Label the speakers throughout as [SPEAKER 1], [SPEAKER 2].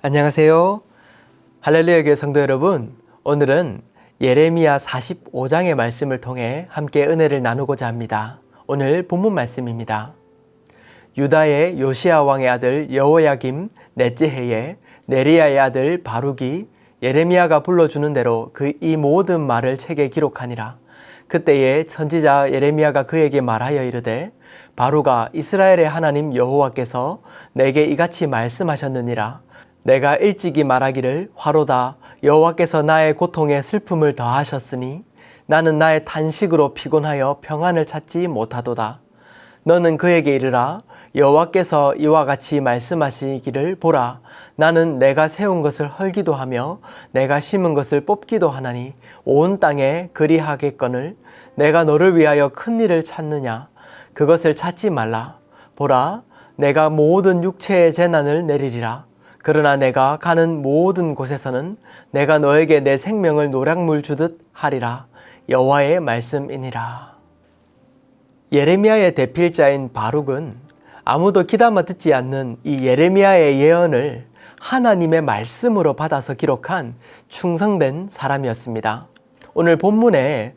[SPEAKER 1] 안녕하세요. 할렐루야 교회 성도 여러분, 오늘은 예레미야 45장의 말씀을 통해 함께 은혜를 나누고자 합니다. 오늘 본문 말씀입니다. 유다의 요시야 왕의 아들 여호야김 넷째 해에 네리야의 아들 바룩이 예레미야가 불러주는 대로 이 모든 말을 책에 기록하니라. 그때에 선지자 예레미야가 그에게 말하여 이르되 바룩아, 이스라엘의 하나님 여호와께서 내게 이같이 말씀하셨느니라. 내가 일찍이 말하기를 화로다, 여호와께서 나의 고통에 슬픔을 더하셨으니 나는 나의 탄식으로 피곤하여 평안을 찾지 못하도다. 너는 그에게 이르라. 여호와께서 이와 같이 말씀하시기를 보라. 나는 내가 세운 것을 헐기도 하며 내가 심은 것을 뽑기도 하나니 온 땅에 그리하겠거늘 내가 너를 위하여 큰 일을 찾느냐. 그것을 찾지 말라. 보라, 내가 모든 육체의 재난을 내리리라. 그러나 내가 가는 모든 곳에서는 내가 너에게 내 생명을 노략물 주듯 하리라. 여호와의 말씀이니라. 예레미야의 대필자인 바룩은 아무도 귀담아 듣지 않는 이 예레미야의 예언을 하나님의 말씀으로 받아서 기록한 충성된 사람이었습니다. 오늘 본문에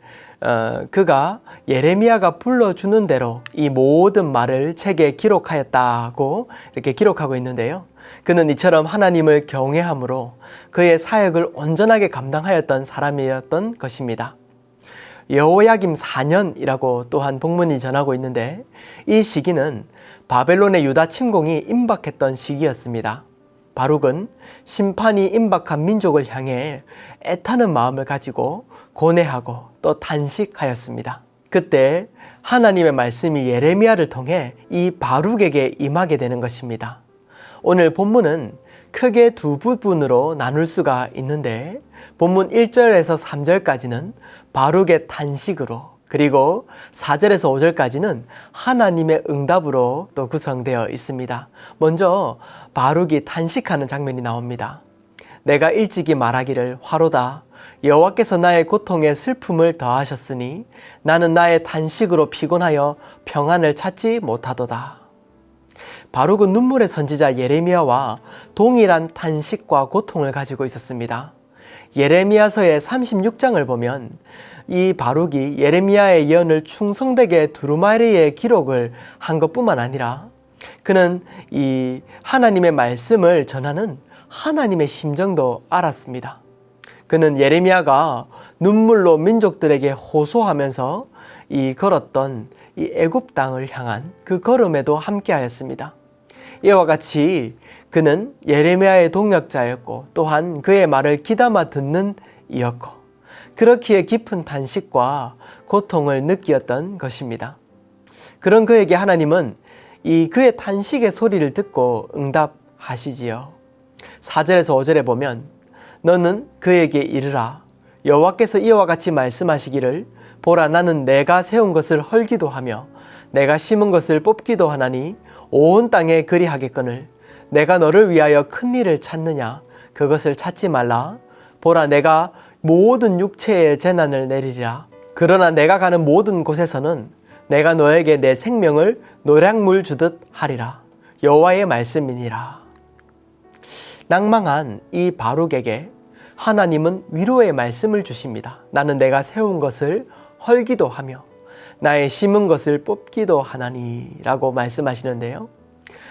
[SPEAKER 1] 그가 예레미야가 불러주는 대로 이 모든 말을 책에 기록하였다고 이렇게 기록하고 있는데요. 그는 이처럼 하나님을 경외함으로 그의 사역을 온전하게 감당하였던 사람이었던 것입니다. 여호야김 4년이라고 또한 본문이 전하고 있는데 이 시기는 바벨론의 유다 침공이 임박했던 시기였습니다. 바룩은 심판이 임박한 민족을 향해 애타는 마음을 가지고 고뇌하고 또 탄식하였습니다. 그때 하나님의 말씀이 예레미야를 통해 이 바룩에게 임하게 되는 것입니다. 오늘 본문은 크게 두 부분으로 나눌 수가 있는데 본문 1절에서 3절까지는 바룩의 탄식으로, 그리고 4절에서 5절까지는 하나님의 응답으로 또 구성되어 있습니다. 먼저 바룩이 탄식하는 장면이 나옵니다. 내가 일찍이 말하기를 화로다, 여호와께서 나의 고통에 슬픔을 더하셨으니 나는 나의 탄식으로 피곤하여 평안을 찾지 못하도다. 바룩은 눈물의 선지자 예레미야와 동일한 탄식과 고통을 가지고 있었습니다. 예레미야서의 36장을 보면 이 바룩이 예레미야의 예언을 충성되게 두루마리에 기록을 한 것뿐만 아니라 그는 이 하나님의 말씀을 전하는 하나님의 심정도 알았습니다. 그는 예레미야가 눈물로 민족들에게 호소하면서 걸었던 이 애굽 땅을 향한 그 걸음에도 함께하였습니다. 이와 같이 그는 예레미야의 동역자였고 또한 그의 말을 귀담아 듣는 이였고 그렇기에 깊은 탄식과 고통을 느끼었던 것입니다. 그런 그에게 하나님은 그의 탄식의 소리를 듣고 응답하시지요. 4절에서 5절에 보면 너는 그에게 이르라. 여호와께서 이와 같이 말씀하시기를 보라, 나는 내가 세운 것을 헐기도 하며 내가 심은 것을 뽑기도 하나니 온 땅에 그리하겠거늘 내가 너를 위하여 큰 일을 찾느냐. 그것을 찾지 말라. 보라, 내가 모든 육체의 재난을 내리리라. 그러나 내가 가는 모든 곳에서는 내가 너에게 내 생명을 노략물 주듯 하리라. 여호와의 말씀이니라. 낭망한 이 바룩에게 하나님은 위로의 말씀을 주십니다. 나는 내가 세운 것을 헐기도 하며 나의 심은 것을 뽑기도 하나니 라고 말씀하시는데요.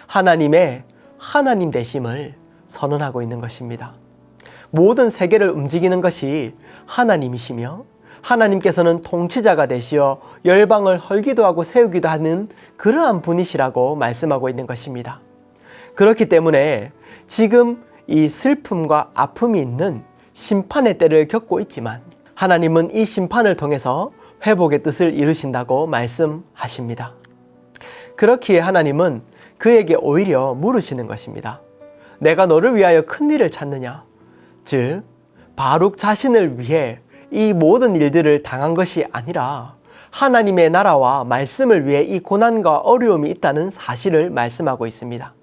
[SPEAKER 1] 하나님의 하나님 되심을 선언하고 있는 것입니다. 모든 세계를 움직이는 것이 하나님이시며 하나님께서는 통치자가 되시어 열방을 헐기도 하고 세우기도 하는 그러한 분이시라고 말씀하고 있는 것입니다. 그렇기 때문에 지금 이 슬픔과 아픔이 있는 심판의 때를 겪고 있지만 하나님은 이 심판을 통해서 회복의 뜻을 이루신다고 말씀하십니다. 그렇기에 하나님은 그에게 오히려 물으시는 것입니다. 내가 너를 위하여 큰 일을 찾느냐? 즉 바룩 자신을 위해 이 모든 일들을 당한 것이 아니라 하나님의 나라와 말씀을 위해 이 고난과 어려움이 있다는 사실을 말씀하고 있습니다.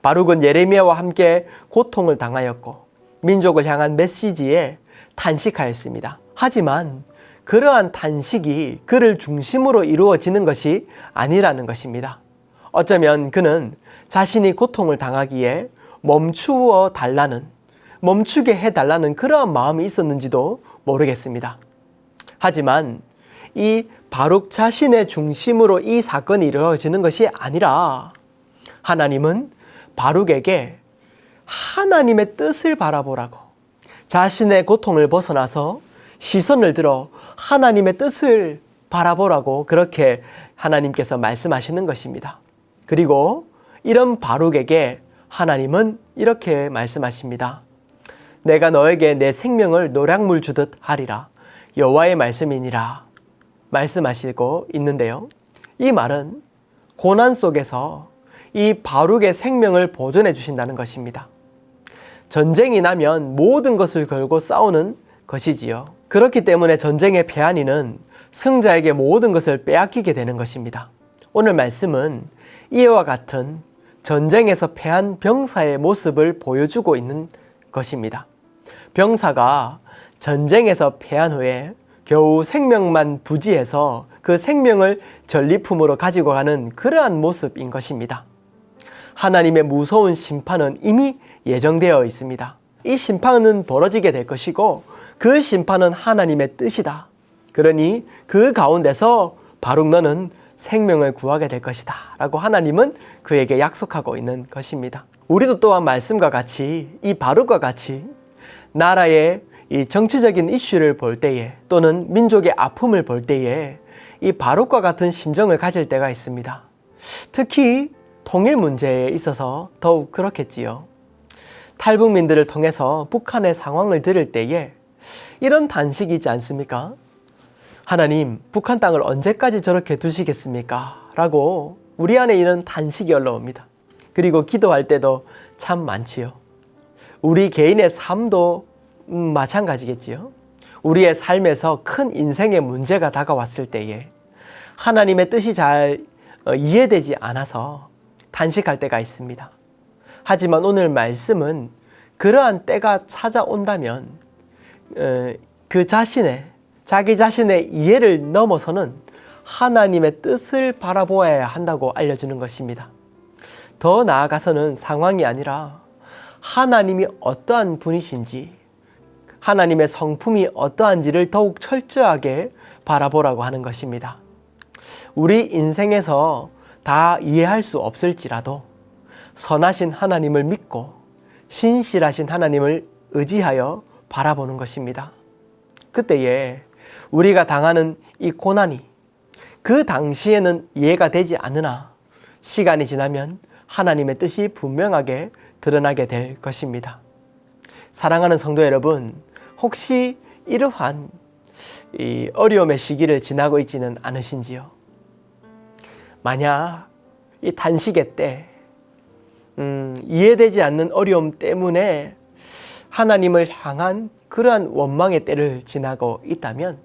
[SPEAKER 1] 바룩은 예레미야와 함께 고통을 당하였고 민족을 향한 메시지에 탄식하였습니다. 하지만 그러한 탄식이 그를 중심으로 이루어지는 것이 아니라는 것입니다. 어쩌면 그는 자신이 고통을 당하기에 멈추어 달라는, 멈추게 해달라는 그러한 마음이 있었는지도 모르겠습니다. 하지만 이 바룩 자신의 중심으로 이 사건이 이루어지는 것이 아니라 하나님은 바룩에게 하나님의 뜻을 바라보라고, 자신의 고통을 벗어나서 시선을 들어 하나님의 뜻을 바라보라고 그렇게 하나님께서 말씀하시는 것입니다. 그리고 이런 바룩에게 하나님은 이렇게 말씀하십니다. 내가 너에게 내 생명을 노략물 주듯 하리라. 여호와의 말씀이니라 말씀하시고 있는데요. 이 말은 고난 속에서 이 바룩의 생명을 보존해 주신다는 것입니다. 전쟁이 나면 모든 것을 걸고 싸우는 것이지요. 그렇기 때문에 전쟁에 패한 이는 승자에게 모든 것을 빼앗기게 되는 것입니다. 오늘 말씀은 이와 같은 전쟁에서 패한 병사의 모습을 보여주고 있는 것입니다. 병사가 전쟁에서 패한 후에 겨우 생명만 부지해서 그 생명을 전리품으로 가지고 가는 그러한 모습인 것입니다. 하나님의 무서운 심판은 이미 예정되어 있습니다. 이 심판은 벌어지게 될 것이고 그 심판은 하나님의 뜻이다. 그러니 그 가운데서 바룩 너는 생명을 구하게 될 것이다 라고 하나님은 그에게 약속하고 있는 것입니다. 우리도 또한 말씀과 같이 이 바룩과 같이 나라의 이 정치적인 이슈를 볼 때에 또는 민족의 아픔을 볼 때에 이 바룩과 같은 심정을 가질 때가 있습니다. 특히 통일 문제에 있어서 더욱 그렇겠지요. 탈북민들을 통해서 북한의 상황을 들을 때에 이런 단식이 있지 않습니까? 하나님, 북한 땅을 언제까지 저렇게 두시겠습니까? 라고 우리 안에 이런 단식이 올라옵니다. 그리고 기도할 때도 참 많지요. 우리 개인의 삶도 마찬가지겠지요. 우리의 삶에서 큰 인생의 문제가 다가왔을 때에 하나님의 뜻이 잘 이해되지 않아서 단식할 때가 있습니다. 하지만 오늘 말씀은 그러한 때가 찾아온다면 자기 자신의 이해를 넘어서는 하나님의 뜻을 바라보아야 한다고 알려주는 것입니다. 더 나아가서는 상황이 아니라 하나님이 어떠한 분이신지, 하나님의 성품이 어떠한지를 더욱 철저하게 바라보라고 하는 것입니다. 우리 인생에서 다 이해할 수 없을지라도 선하신 하나님을 믿고 신실하신 하나님을 의지하여 바라보는 것입니다. 그때에 우리가 당하는 이 고난이 그 당시에는 이해가 되지 않으나 시간이 지나면 하나님의 뜻이 분명하게 드러나게 될 것입니다. 사랑하는 성도 여러분, 혹시 이러한 이 어려움의 시기를 지나고 있지는 않으신지요? 만약 이 단식의 때 이해되지 않는 어려움 때문에 하나님을 향한 그러한 원망의 때를 지나고 있다면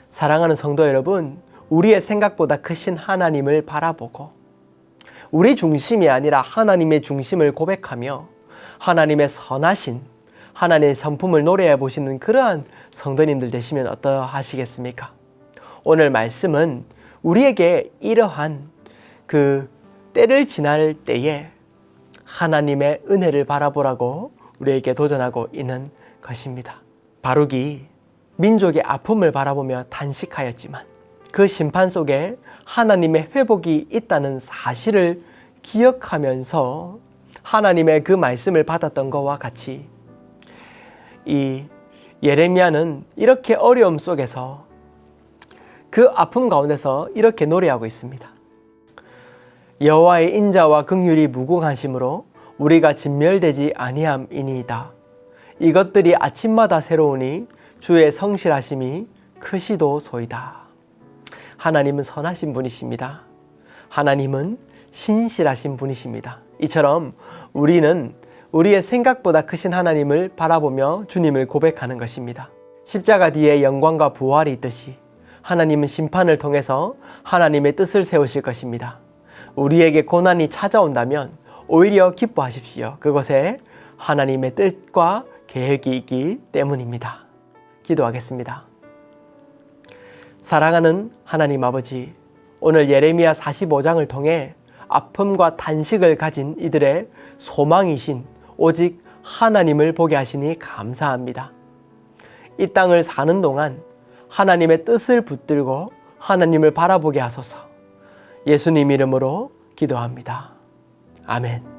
[SPEAKER 1] 사랑하는 성도 여러분, 우리의 생각보다 크신 하나님을 바라보고 우리 중심이 아니라 하나님의 중심을 고백하며 하나님의 선하신 하나님의 성품을 노래해 보시는 그러한 성도님들 되시면 어떠하시겠습니까? 오늘 말씀은 우리에게 이러한 그 때를 지날 때에 하나님의 은혜를 바라보라고 우리에게 도전하고 있는 것입니다. 바룩이 민족의 아픔을 바라보며 단식하였지만 그 심판 속에 하나님의 회복이 있다는 사실을 기억하면서 하나님의 그 말씀을 받았던 것과 같이 이 예레미야는 이렇게 어려움 속에서 그 아픔 가운데서 이렇게 노래하고 있습니다. 여호와의 인자와 긍휼이 무궁하심으로 우리가 진멸되지 아니함이니이다. 이것들이 아침마다 새로우니 주의 성실하심이 크시도소이다. 하나님은 선하신 분이십니다. 하나님은 신실하신 분이십니다. 이처럼 우리는 우리의 생각보다 크신 하나님을 바라보며 주님을 고백하는 것입니다. 십자가 뒤에 영광과 부활이 있듯이 하나님은 심판을 통해서 하나님의 뜻을 세우실 것입니다. 우리에게 고난이 찾아온다면 오히려 기뻐하십시오. 그것에 하나님의 뜻과 계획이 있기 때문입니다. 기도하겠습니다. 사랑하는 하나님 아버지, 오늘 예레미야 45장을 통해 아픔과 탄식을 가진 이들의 소망이신 오직 하나님을 보게 하시니 감사합니다. 이 땅을 사는 동안 하나님의 뜻을 붙들고 하나님을 바라보게 하소서. 예수님 이름으로 기도합니다. 아멘.